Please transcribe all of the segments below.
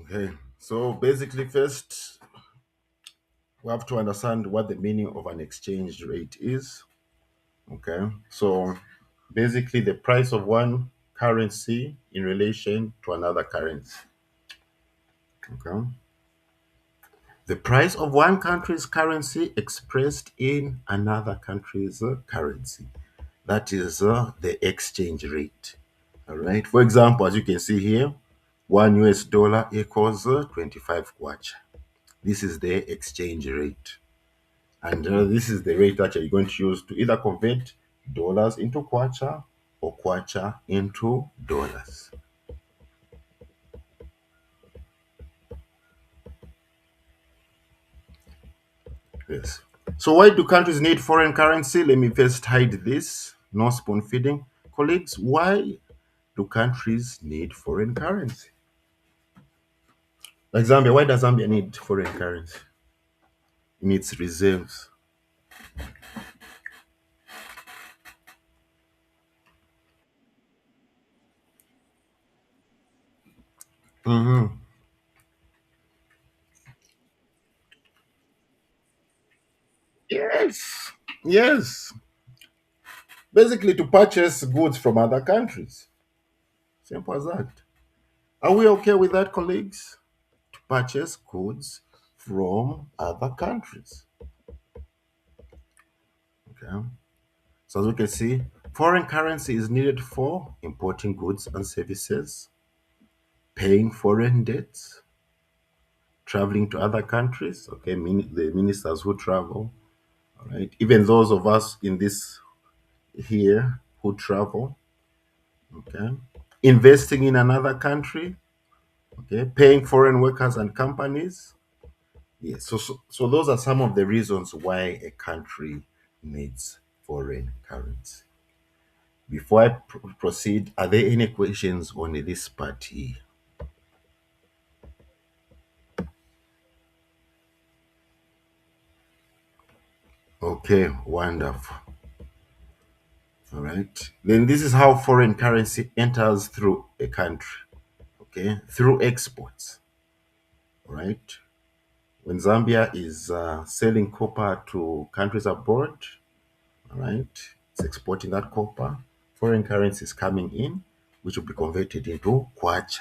Okay. So basically, first we have to understand what the meaning of an exchange rate is. Okay. So basically, the price of one currency in relation to another currency. Okay. The price of one country's currency expressed in another country's currency. That is the exchange rate. All right. For example, as you can see here, one US dollar equals 25 kwacha. This is the exchange rate. And this is the rate that you're going to use to either convert dollars into kwacha or kwacha into dollars. Yes. So why do countries need foreign currency? Let me first hide this. No spoon feeding. Colleagues, why do countries need foreign currency? Like Zambia, why does Zambia need foreign currency in its reserves? Hmm. Yes. Yes. Basically, to purchase goods from other countries. Simple as that. Are we okay with that, colleagues? To purchase goods from other countries. Okay. So as we can see, foreign currency is needed for importing goods and services, paying foreign debts, traveling to other countries. Okay, the ministers who travel, all right, even those of us in this here who travel. Okay, investing in another country. Okay, paying foreign workers and companies. Yes, so those are some of the reasons why a country needs foreign currency. Before I proceed, are there any questions on this part here? Okay, wonderful. All right. Then this is how foreign currency enters through a country. Okay, through exports. All right. When Zambia is selling copper to countries abroad, all right, it's exporting that copper. Foreign currency is coming in, which will be converted into kwacha.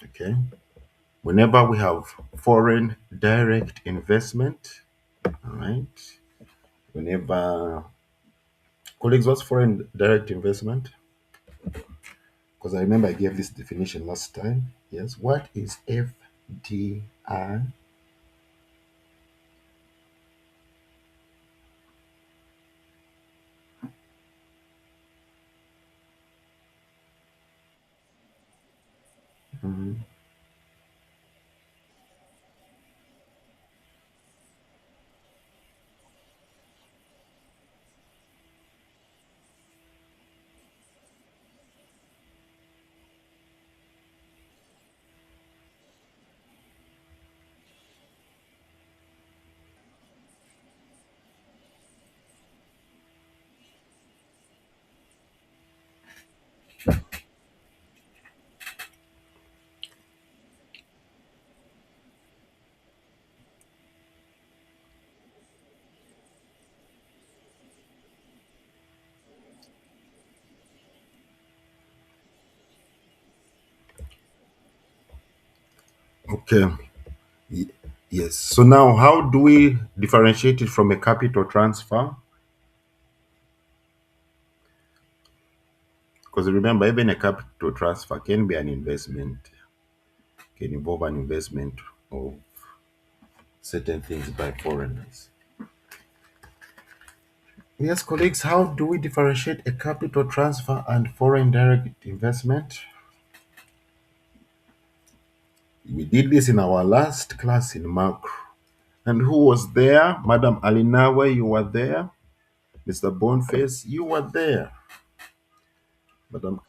Okay. Whenever we have foreign direct investment, all right. Whenever colleagues, what's foreign direct investment? Because I remember I gave this definition last time. Yes. What is FDI? Mhm. Okay. Ye- Yes. So now, how do we differentiate it from a capital transfer? Because remember, even a capital transfer can be an investment, can involve an investment of certain things by foreigners. Yes, colleagues, how do we differentiate a capital transfer and foreign direct investment? We did this in our last class in macro. And who was there? Madam Alinawe, you were there. Mr. Boneface, you were there. Madam,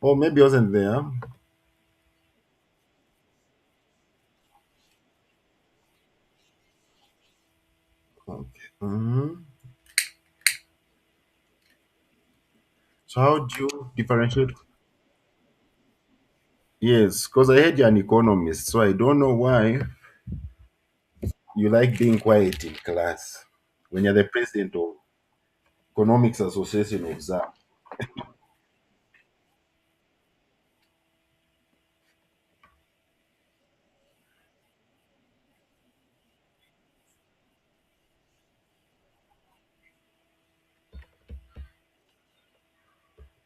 or maybe he wasn't there. Okay. So how do you differentiate? Yes, because I heard you're an economist, so I don't know why you like being quiet in class when you're the president of Economics Association of ZAM.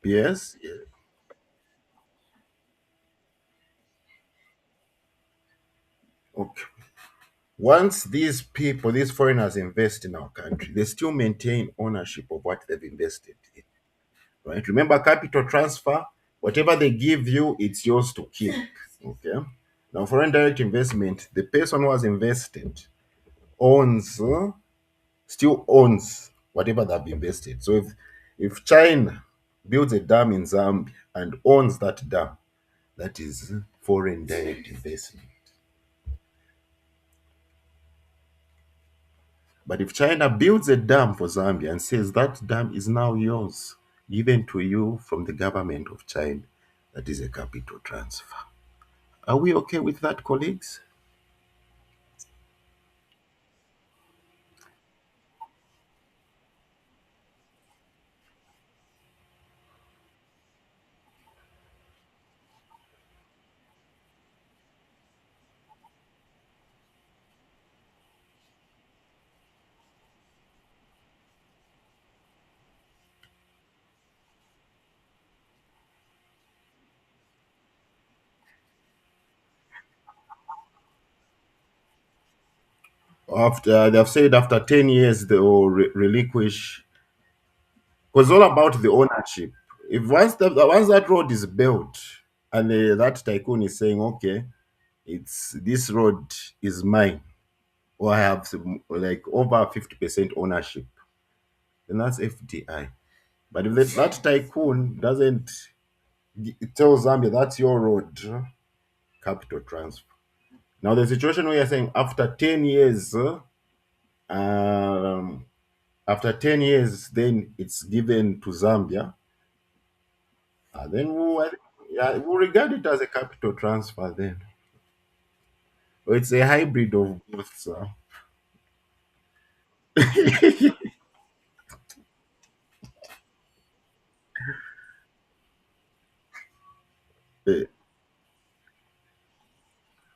Yes? Yeah. Okay. Once these people, these foreigners invest in our country, they still maintain ownership of what they've invested in. Right? Remember capital transfer, whatever they give you, it's yours to keep. Okay. Now, foreign direct investment, the person who has invested owns, still owns whatever they've invested. So if China builds a dam in Zambia and owns that dam, that is foreign direct investment. But if China builds a dam for Zambia and says that dam is now yours, given to you from the government of China, that is a capital transfer. Are we okay with that, colleagues? After they've said after 10 years they will relinquish, because all about the ownership. If once that road is built and that tycoon is saying, okay, it's this road is mine, or I have like over 50% ownership, then that's FDI. But if that tycoon doesn't tell Zambia that's your road, capital transfer. Now the situation where you're saying um, after 10 years, then it's given to Zambia, then yeah, we'll regard it as a capital transfer then. Or it's a hybrid of both, sir. Eh,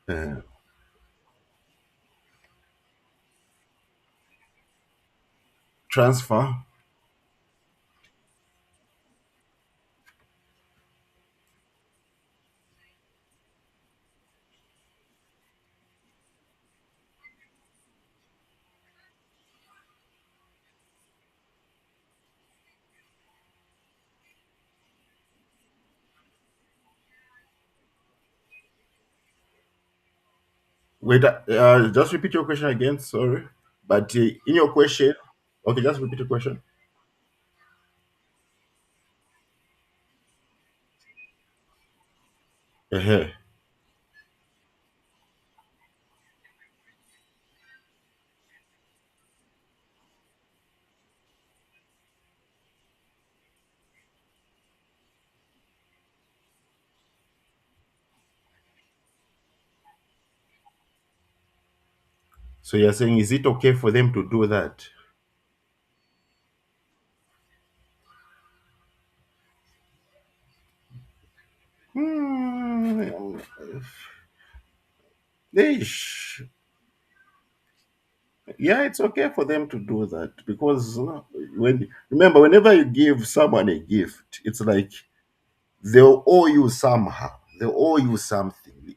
eh, transfer. Wait, just repeat your question again, sorry. But in your question, okay, just repeat the question. Uh-huh. So you're saying, is it okay for them to do that? Hmm. Ish. Yeah, it's okay for them to do that because when remember, whenever you give someone a gift, it's like they'll owe you somehow. They owe you something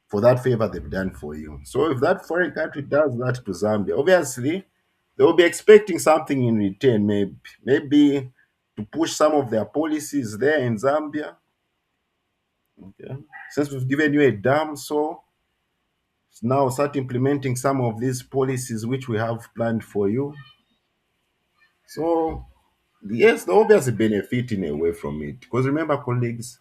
for that favor they've done for you. So if that foreign country does that to Zambia, obviously they will be expecting something in return. Maybe to push some of their policies there in Zambia. Okay. Since we've given you a dam, so now start implementing some of these policies which we have planned for you. So yes, the obvious benefit in a way from it. Because remember, colleagues,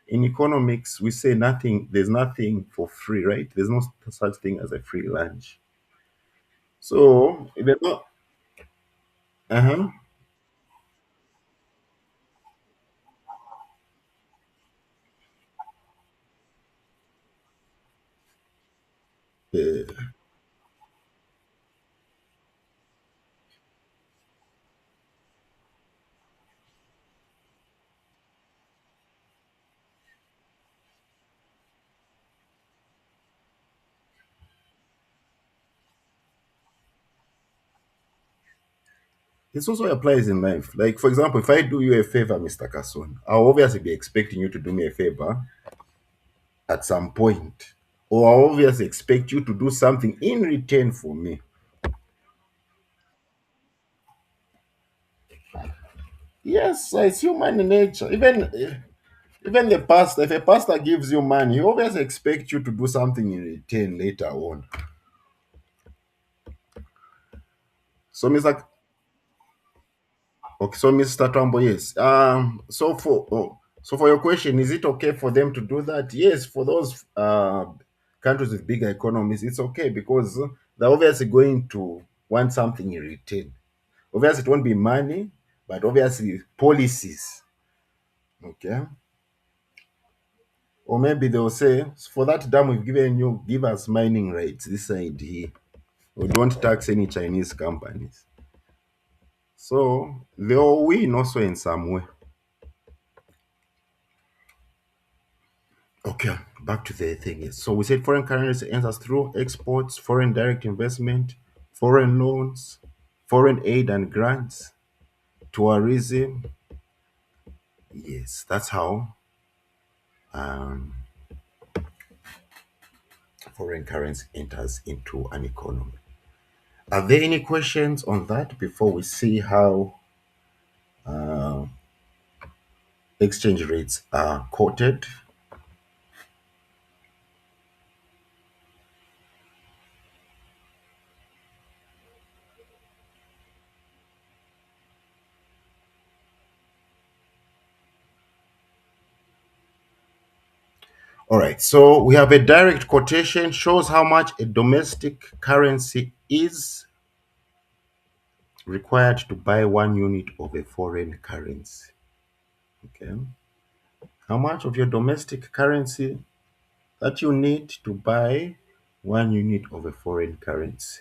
in economics, we say nothing, there's nothing for free, right? There's no such thing as a free lunch. So, if you're not, uh-huh. Uh, this also applies in life. Like, for example, if I do you a favor, Mr. Casson, I'll obviously be expecting you to do me a favor at some point. Or I'll obviously expect you to do something in return for me. Yes, it's human nature. Even the pastor, if a pastor gives you money, he always expects you to do something in return later on. So, Mr. Tambo, yes. So for your question, is it okay for them to do that? Yes, for those countries with bigger economies, it's okay because they're obviously going to want something in return. Obviously, it won't be money, but obviously policies. Okay. Or maybe they'll say, for that dam we've given you, give us mining rights this side here. We don't tax any Chinese companies. So they'll win also in some way. Okay, back to the thing. So we said foreign currency enters through exports, foreign direct investment, foreign loans, foreign aid and grants, tourism. Yes, that's how um, foreign currency enters into an economy. Are there any questions on that before we see how exchange rates are quoted? All right, so we have a direct quotation shows how much a domestic currency is required to buy 1 unit of a foreign currency. Okay, how much of your domestic currency that you need to buy 1 unit of a foreign currency.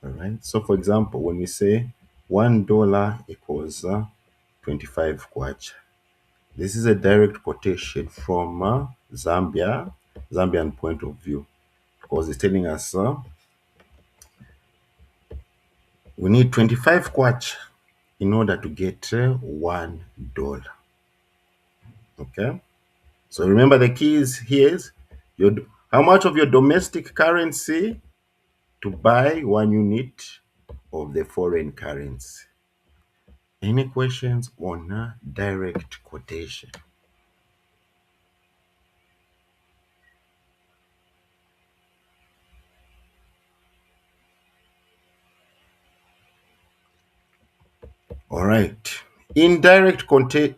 All right, so for example, when we say $1 equals 25 kwacha, this is a direct quotation from Zambian point of view, because it's telling us we need 25 kwacha in order to get $1. Okay. So remember the keys here is how much of your domestic currency to buy 1 unit of the foreign currency. Any questions on direct quotation? All right. Indirect quotation.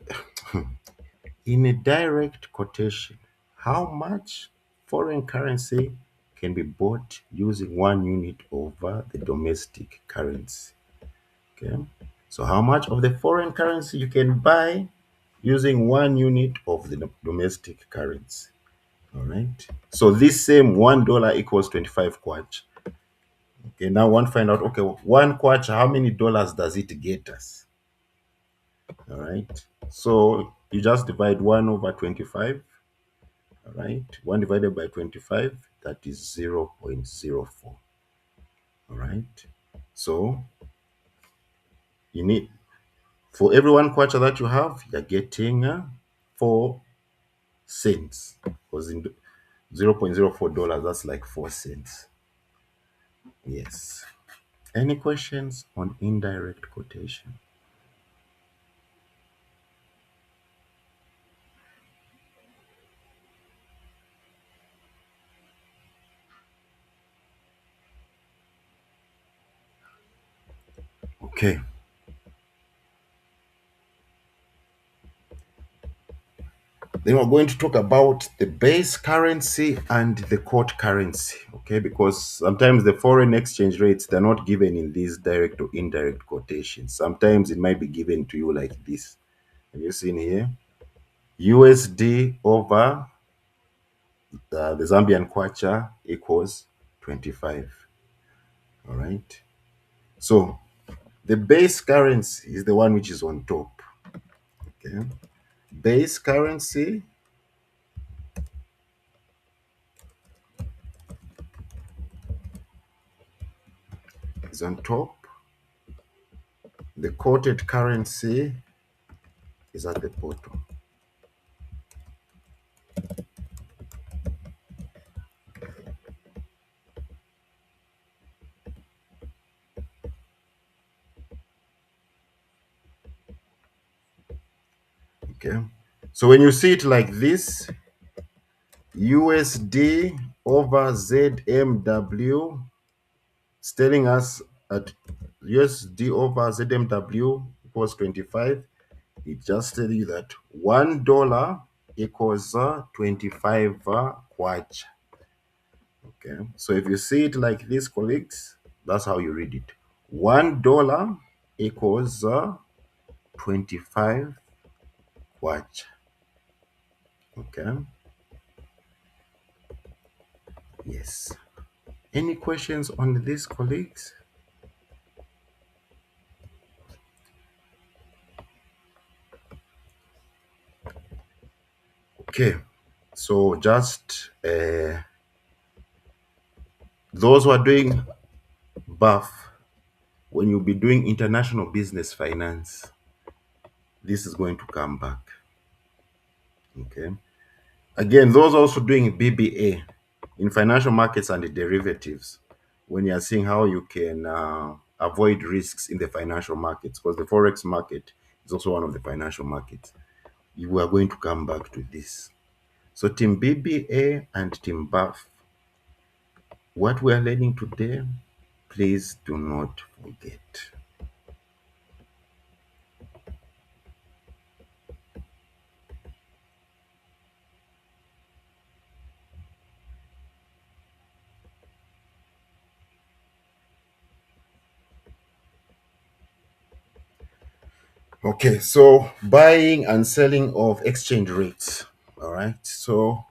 In a direct quotation, how much foreign currency can be bought using 1 unit over the domestic currency? Okay. So how much of the foreign currency you can buy using 1 unit of the domestic currency? All right. So this same $1 equals 25 kwacha. Okay. Now want to find out, okay, one kwacha, how many dollars does it get us? All right. So you just divide 1 over 25. All right. 1 divided by 25, that is 0.04. All right. So you need, for every one kwacha that you have, you're getting 4 cents. Because in $0.04, that's like 4 cents. Yes. Any questions on indirect quotation? Okay. Then we're going to talk about the base currency and the quote currency. Okay, because sometimes the foreign exchange rates, they're not given in these direct or indirect quotations. Sometimes it might be given to you like this. Have you seen here? USD over the Zambian kwacha equals 25. All right. So the base currency is the one which is on top. Okay. Base currency is on top. The quoted currency is at the bottom. Okay. So when you see it like this, USD over ZMW, it's telling us at USD over ZMW equals 25. It just tells you that $1 equals 25 kwacha. Okay. So if you see it like this, colleagues, that's how you read it. $1 equals 25 kwacha. Okay. Yes. Any questions on this, colleagues? Okay. So just those who are doing BUF, when you'll be doing international business finance, this is going to come back. Okay. Again, those also doing BBA in financial markets and the derivatives, when you are seeing how you can avoid risks in the financial markets, because the forex market is also one of the financial markets, you are going to come back to this. So team BBA and team BUF, what we are learning today, please do not forget. Okay, so buying and selling of exchange rates. All right. So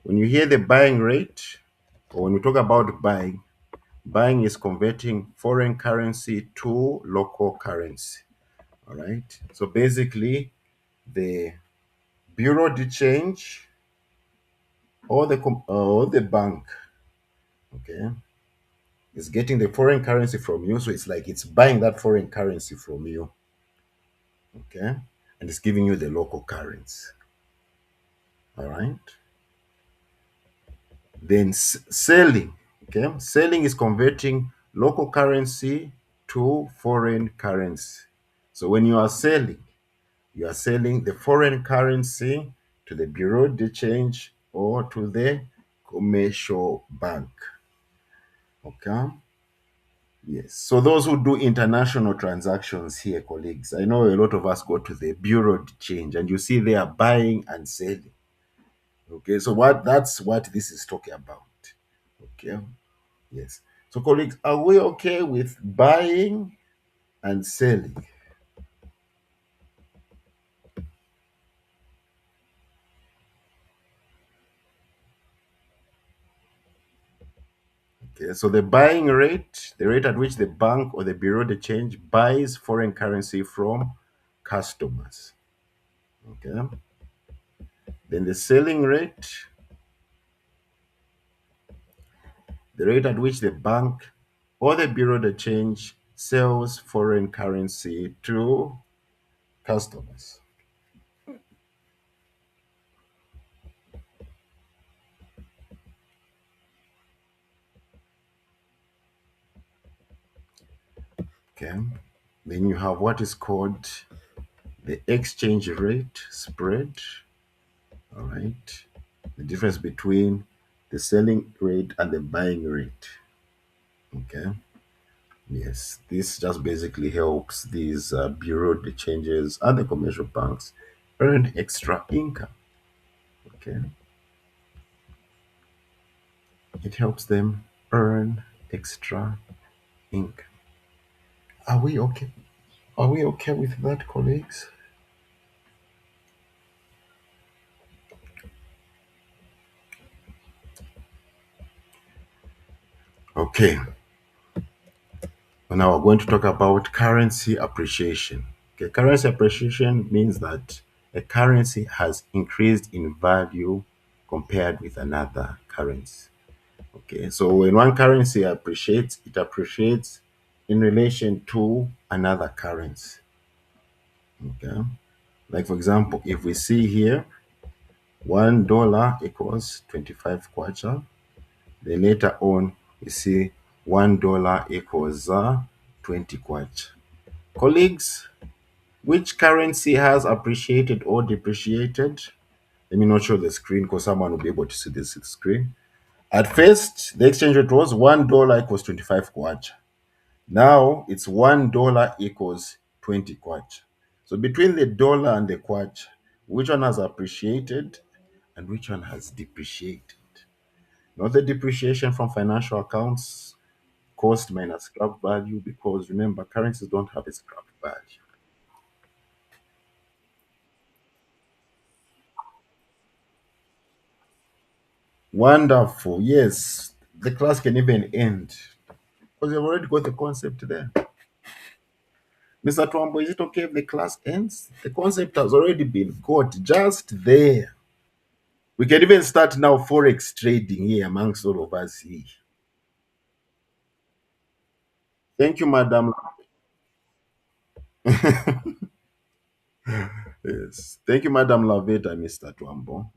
when you hear the buying rate, or when we talk about buying, buying is converting foreign currency to local currency. All right. So basically, the bureau de change or the bank, okay, is getting the foreign currency from you. So it's like it's buying that foreign currency from you, okay, and it's giving you the local currency. All right. Then selling, okay, selling is converting local currency to foreign currency. So when you are selling the foreign currency to the bureau de change or to the commercial bank. Okay. Yes. So those who do international transactions here, colleagues, I know a lot of us go to the bureau de change and you see they are buying and selling. Okay. So that's what this is talking about. Okay. Yes. So, colleagues, are we okay with buying and selling? Okay. So, the buying rate, the rate at which the bank or the bureau de change buys foreign currency from customers. Okay. Then the selling rate, the rate at which the bank or the bureau de change sells foreign currency to customers. Okay. Then you have what is called the exchange rate spread. All right. The difference between the selling rate and the buying rate. Okay. Yes. This just basically helps these bureau de changes and the commercial banks earn extra income. Okay. It helps them earn extra income. Are we okay? Are we okay with that, colleagues? Okay, now we're going to talk about currency appreciation. Okay, currency appreciation means that a currency has increased in value compared with another currency. Okay, so when one currency appreciates, it appreciates in relation to another currency. Okay, like for example, if we see here $1 equals 25 kwacha, then later on we see $1 equals 20 kwacha. Colleagues, which currency has appreciated or depreciated? Let me not show the screen because someone will be able to see this screen. At first, the exchange rate was $1 equals 25 kwacha. Now it's $1 equals 20 kwacha. So between the dollar and the kwacha, which one has appreciated and which one has depreciated? Not the depreciation from financial accounts, cost minus scrap value, because remember, currencies don't have a scrap value. Wonderful. Yes, the class can even end because you've already got the concept there. Mr. Twambo, is it okay if the class ends? The concept has already been got just there. We can even start now forex trading here amongst all of us here. Thank you, Madam. Yes. Thank you, Madam Lavette and Mr. Twambo.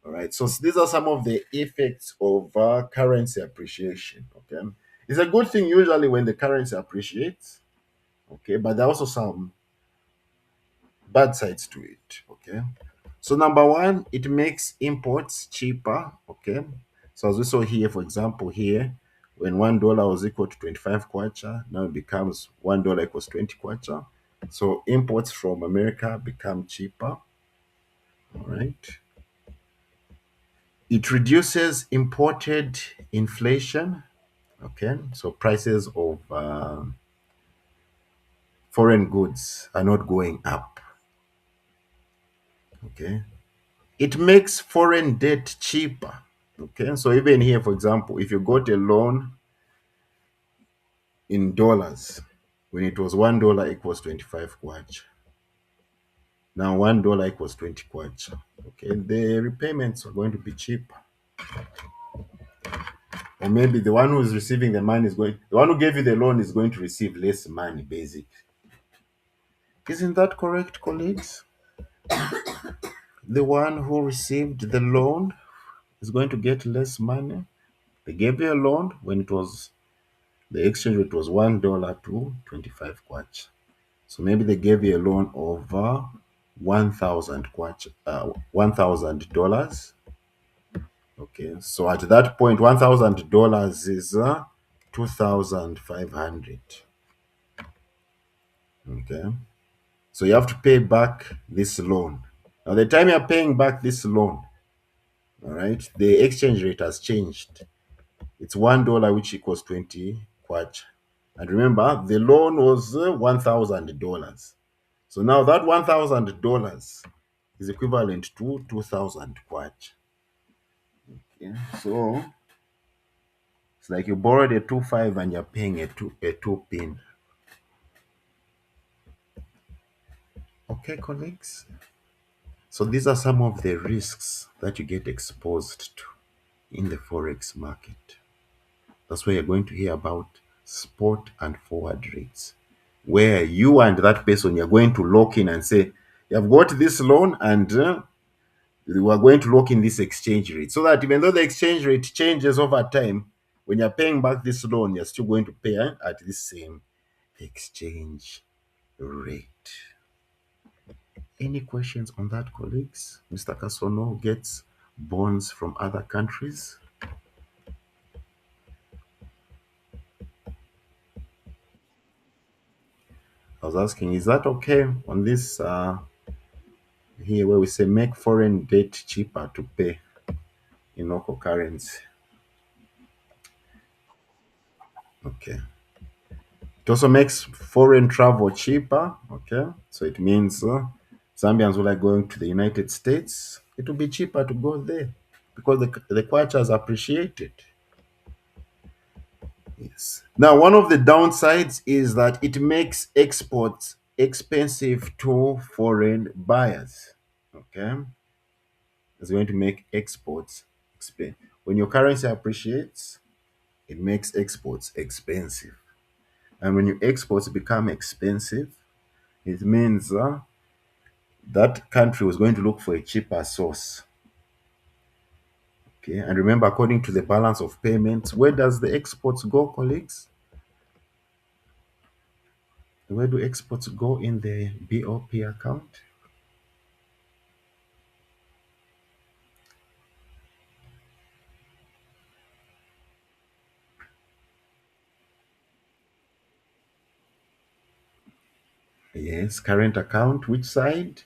All right. So these are some of the effects of currency appreciation. Okay. It's a good thing usually when the currency appreciates. Okay. But there are also some bad sides to it. Okay. So number one, it makes imports cheaper. Okay. So as we saw here, for example, here, when $1 was equal to 25 kwacha, now it becomes $1 equals 20 kwacha. So imports from America become cheaper. All right. It reduces imported inflation. Okay. So prices of foreign goods are not going up. Okay. It makes foreign debt cheaper. Okay. So even here, for example, if you got a loan in dollars when it was $1 equals 25 kwacha. Now $1 equals 20 kwacha. Okay, the repayments are going to be cheaper. Or maybe the one who's receiving the money is going, the one who gave you the loan is going to receive less money, basic. Isn't that correct, colleagues? The one who received the loan is going to get less money. They gave you a loan when it was the exchange rate was $1 to 25 kwacha. So maybe they gave you a loan of 1,000 kwacha, $1,000. Okay, so at that point, $1,000 is 2,500. Okay, so you have to pay back this loan. Now, the time you're paying back this loan, all right, the exchange rate has changed. It's $1 which equals 20 kwacha. And remember, the loan was $1,000. So now that $1,000 is equivalent to 2,000 kwacha. Yeah. So it's like you borrowed a 2.5 and you're paying a two pin. Okay, colleagues. So these are some of the risks that you get exposed to in the forex market. That's why you're going to hear about spot and forward rates, where you and that person you're going to lock in and say, "You've got this loan, and we are going to lock in this exchange rate, so that even though the exchange rate changes over time, when you're paying back this loan, you're still going to pay at the same exchange rate." Any questions on that, colleagues? Mr. Kasono gets bonds from other countries. I was asking, is that okay on this here where we say make foreign debt cheaper to pay in local currency? Okay. It also makes foreign travel cheaper. Okay. So it means Zambians who are going to the United States, it will be cheaper to go there because the kwacha is appreciated. Yes. Now, one of the downsides is that it makes exports expensive to foreign buyers. Okay, it's going to make exports expensive. When your currency appreciates, it makes exports expensive, and when your exports become expensive, it means that country was going to look for a cheaper source. Okay, and remember, according to the balance of payments, where does the exports go, colleagues? Where do exports go in the BOP account? Yes, current account. Which side?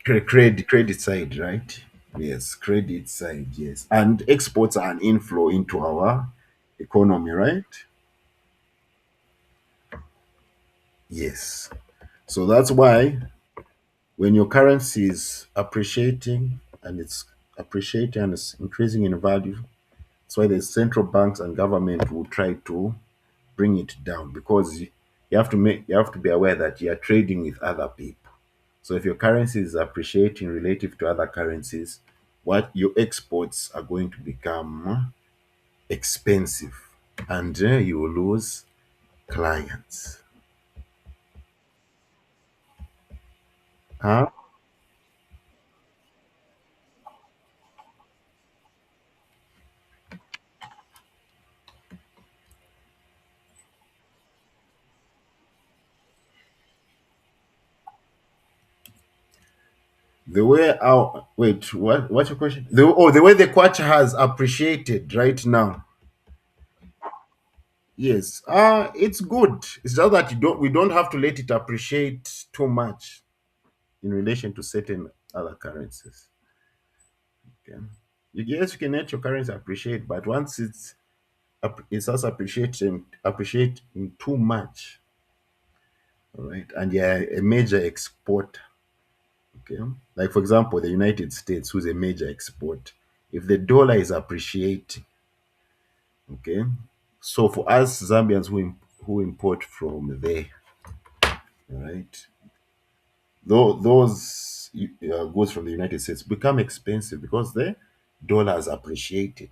Credit side, right? Yes, credit side. Yes, and exports are an inflow into our economy, right? Yes. So that's why when your currency is appreciating and it's increasing in value, that's why the central banks and government will try to bring it down because you have to be aware that you are trading with other people. So if your currency is appreciating relative to other currencies, what your exports are going to become expensive, and you will lose clients. Huh? The way our wait, what's your question? The way the kwacha has appreciated right now. Yes, it's good. It's just that we don't have to let it appreciate too much in relation to certain other currencies. Okay. Yes, you can let your currency appreciate, but once it starts appreciating too much, all right, and you're a major exporter. Okay, like for example, the United States, who's a major export, if the dollar is appreciating, okay, so for us Zambians who import from there, all right, those goods from the United States become expensive because the dollar has appreciated.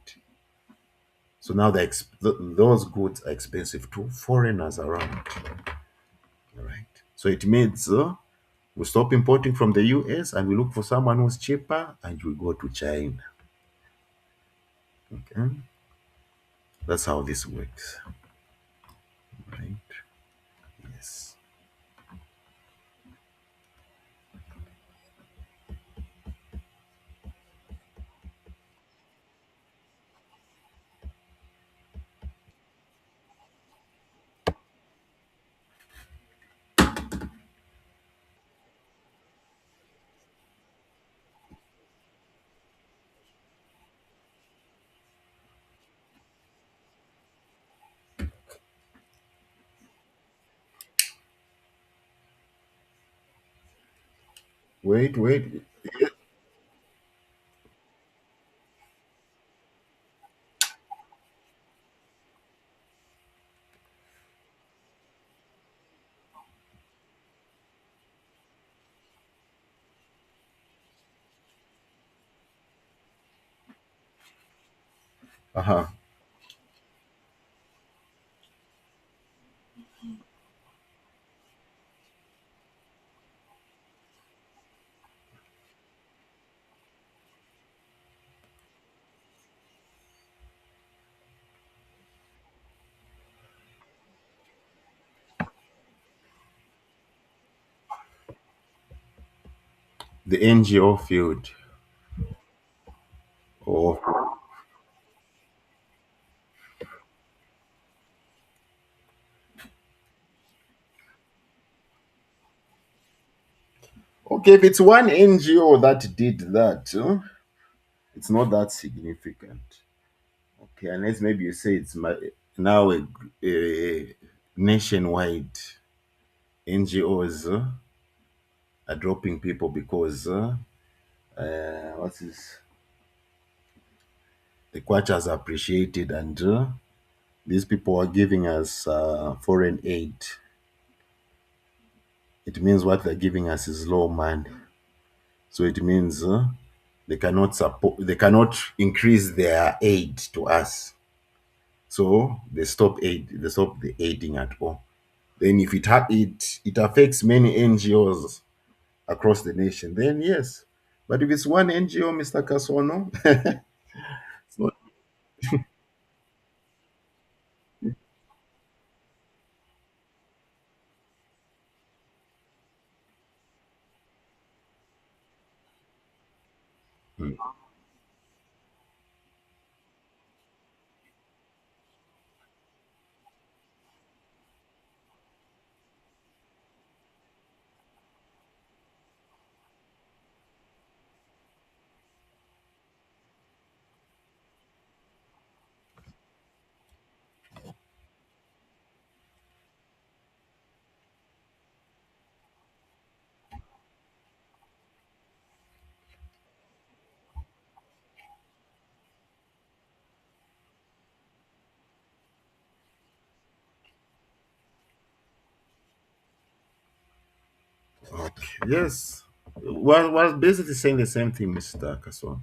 So now those goods are expensive to foreigners around. All right. So it means we stop importing from the US and we look for someone who's cheaper and we go to China. Okay. That's how this works. Right. Yes. Wait. Uh-huh. The NGO field. Oh, okay. If it's one NGO that did that, it's not that significant. Okay, unless maybe you say now a nationwide NGOs. are dropping people because what is the kwacha has appreciated, and these people are giving us foreign aid. It means what they're giving us is low money. So it means they cannot increase their aid to us. So they stop the aiding at all. Then if it affects many NGOs across the nation, then yes. But if it's one NGO, Mr. Kasono, it's not. Mm. Okay. Yes. Well, basically saying the same thing, Mr. Kasono.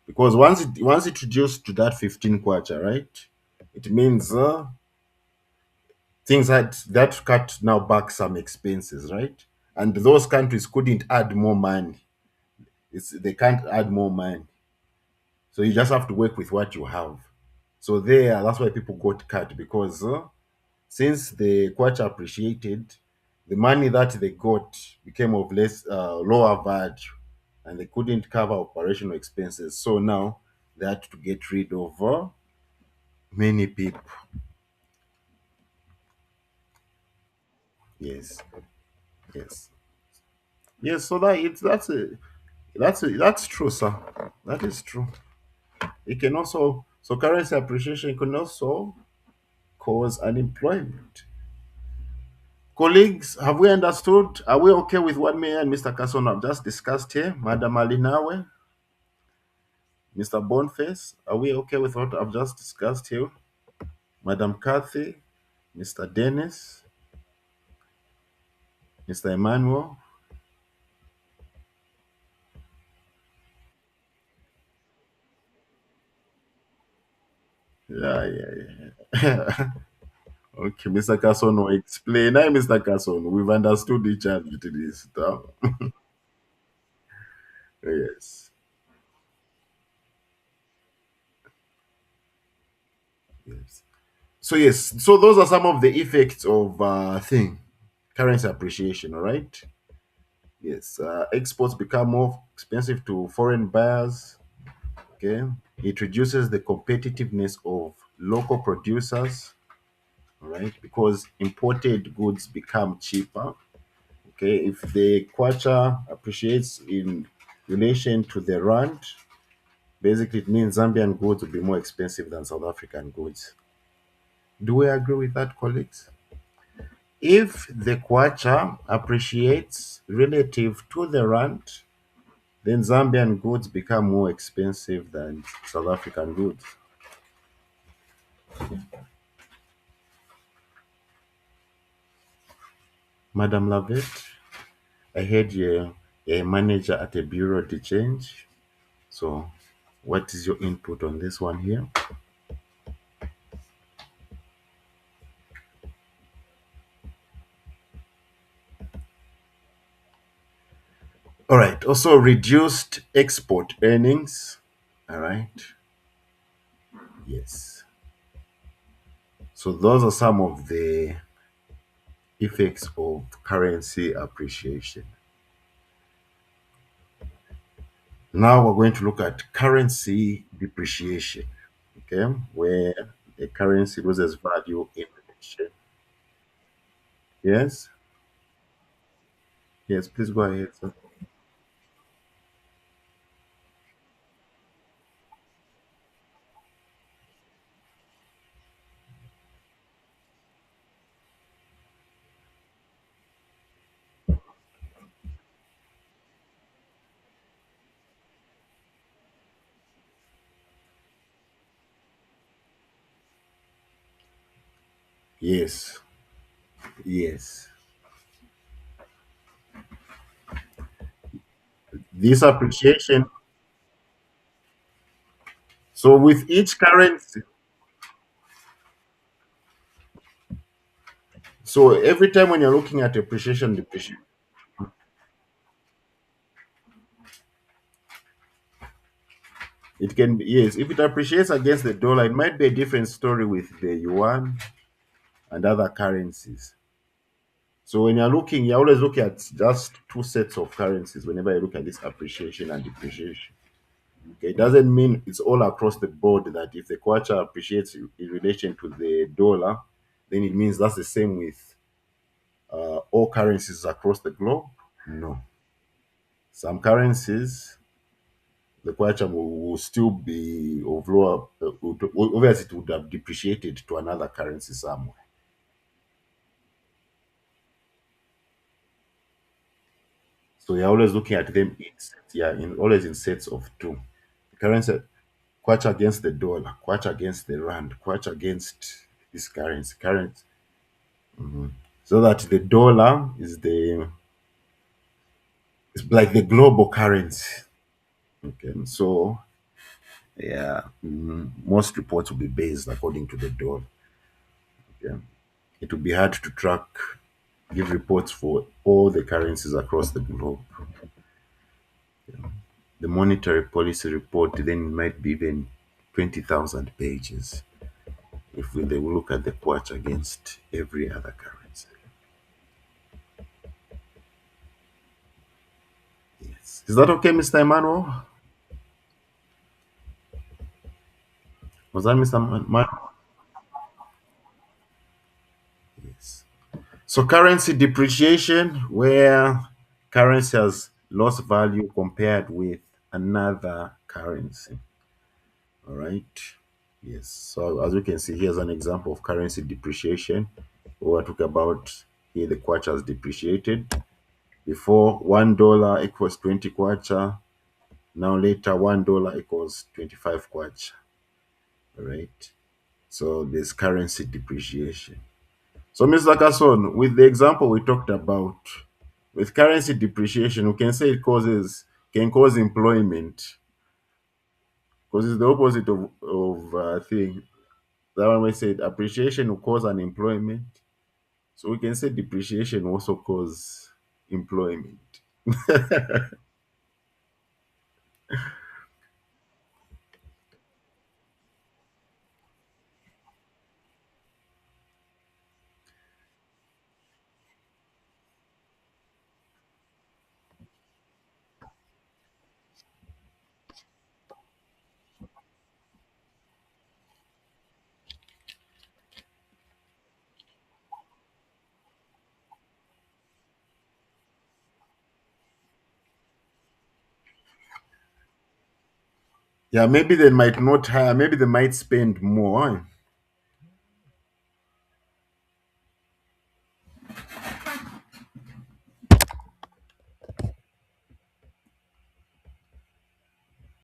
Because once it reduced to that 15 kwacha, right? It means things that cut now back some expenses, right? And those countries couldn't add more money. They can't add more money. So you just have to work with what you have. So that's why people got cut because since the kwacha appreciated, the money that they got became of less lower value, and they couldn't cover operational expenses. So now they had to get rid of many people. Yes, yes, yes. So that's true, sir. That is true. It can also currency appreciation can also cause unemployment. Colleagues, have we understood? Are we okay with what me and Mr. Carson have just discussed here? Madam Alinawe, Mr. Boniface, are we okay with what I've just discussed here? Madam Kathy, Mr. Dennis, Mr. Emmanuel? Yeah, yeah, yeah. Okay, Mr. Carson will explain. Hi, Mr. Carson. We've understood each other to this. Yes, yes. So yes, so those are some of the effects of currency appreciation. All right. Yes, exports become more expensive to foreign buyers. Okay, it reduces the competitiveness of local producers. All right, because imported goods become cheaper. Okay, if the kwacha appreciates in relation to the rand, basically it means Zambian goods will be more expensive than South African goods. Do we agree with that, colleagues? If the kwacha appreciates relative to the rand, then Zambian goods become more expensive than South African goods. Madam Lavette, I heard you're a manager at a bureau de change. So, what is your input on this one here? All right. Also, reduced export earnings. All right. Yes. So, those are some of the effects of currency appreciation. Now, we're going to look at currency depreciation. Okay. Where the currency loses value in relation. Yes. Yes. Please go ahead, sir. Yes. Yes. This appreciation. So with each currency, so every time when you're looking at appreciation, depreciation, it can be, yes, if it appreciates against the dollar, it might be a different story with the yuan and other currencies. So when you're looking, you always look at just two sets of currencies whenever you look at this appreciation and depreciation. Okay, it doesn't mean it's all across the board that if the kwacha appreciates in relation to the dollar, then it means that's the same with all currencies across the globe. No. Some currencies, the kwacha will still be of lower, obviously it would have depreciated to another currency somewhere. So you're always looking at them in sets, yeah, always in sets of two. The currency kwacha against the dollar, kwacha against the rand, kwacha against this currency, so that the dollar is like the global currency. Okay, so yeah, most reports will be based according to the dollar. Yeah, it will be hard to track, give reports for all the currencies across the globe. The monetary policy report then might be even 20,000 pages if they will look at the kwacha against every other currency. Yes. Is that okay, Mr. Emmanuel? Was that Mr. Emmanuel? Yes. So currency depreciation, where currency has lost value compared with another currency. All right. Yes. So as you can see, here's an example of currency depreciation. We were talking about here the kwacha has depreciated. Before $1 equals 20 kwacha. Now later $1 equals 25 kwacha. All right. So there's currency depreciation. So, Mr. Carson, with the example we talked about, with currency depreciation, we can say it can cause employment because it's the opposite of thing. That one we said appreciation will cause unemployment. So we can say depreciation also cause employment. Yeah, maybe they might not hire, maybe they might spend more.